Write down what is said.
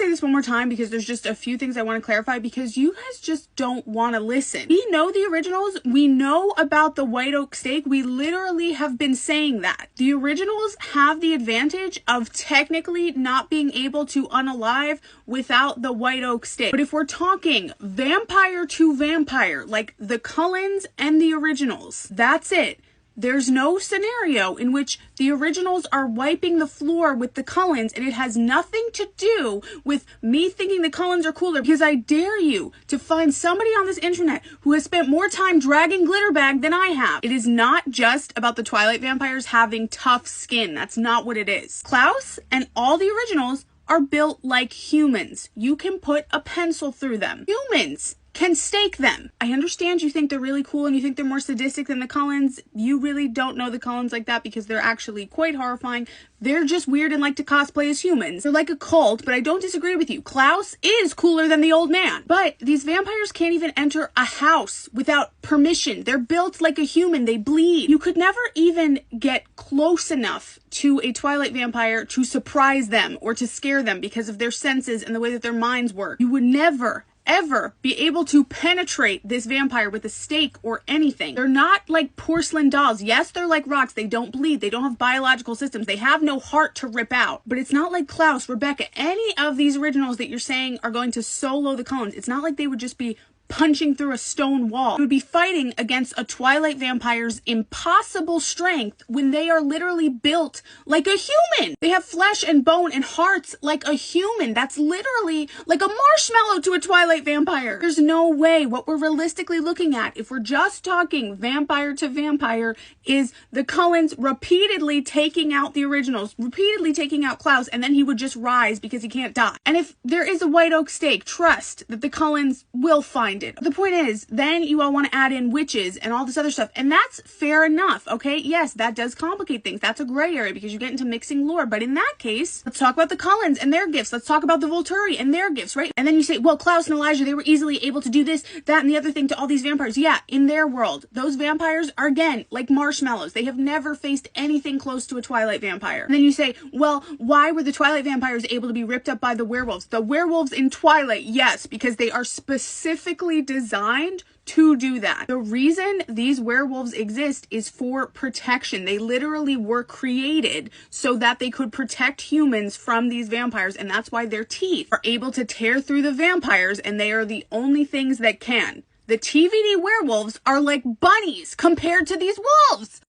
say this one more time because there's just a few things I want to clarify because you guys just don't want to listen. We know the originals. We know about the white oak steak. We literally have been saying that. The originals have the advantage of technically not being able to unalive without the white oak steak. But if we're talking vampire to vampire, like the Cullens and the originals, that's it. There's no scenario in which the originals are wiping the floor with the Cullens, and it has nothing to do with me thinking the Cullens are cooler, because I dare you to find somebody on this internet who has spent more time dragging Glitterbag than I have. It is not just about the Twilight vampires having tough skin. That's not what it is. Klaus and all the originals are built like humans. You can put a pencil through them. Humans can stake them. I understand you think they're really cool and you think they're more sadistic than the Cullens. You really don't know the Cullens like that because they're actually quite horrifying. They're just weird and like to cosplay as humans. They're like a cult, but I don't disagree with you. Klaus is cooler than the old man. But these vampires can't even enter a house without permission. They're built like a human. They bleed. You could never even get close enough to a Twilight vampire to surprise them or to scare them because of their senses and the way that their minds work. You would never ever be able to penetrate this vampire with a stake or anything. They're not like porcelain dolls. Yes, they're like rocks. They don't bleed. They don't have biological systems. They have no heart to rip out. But it's not like Klaus, Rebecca, any of these originals that you're saying are going to solo the Cullens. It's not like they would just be punching through a stone wall. You would be fighting against a Twilight vampire's impossible strength when they are literally built like a human. They have flesh and bone and hearts like a human. That's literally like a marshmallow to a Twilight vampire. There's no way. What we're realistically looking at, if we're just talking vampire to vampire, is the Cullens repeatedly taking out the originals, repeatedly taking out Klaus, and then he would just rise because he can't die. And if there is a white oak stake, trust that the Cullens will find it. The point is, then you all want to add in witches and all this other stuff, and that's fair enough, okay? Yes, that does complicate things. That's a gray area because you get into mixing lore, but in that case, let's talk about the Cullens and their gifts. Let's talk about the Volturi and their gifts, right? And then you say, well, Klaus and Elijah, they were easily able to do this, that, and the other thing to all these vampires. Yeah, in their world, those vampires are, again, like marshmallows. They have never faced anything close to a Twilight vampire. And then you say, well, why were the Twilight vampires able to be ripped up by the werewolves? The werewolves in Twilight, yes, because they are specifically designed to do that. The reason these werewolves exist is for protection. They literally were created so that they could protect humans from these vampires, and that's why their teeth are able to tear through the vampires, and they are the only things that can. The TVD werewolves are like bunnies compared to these wolves.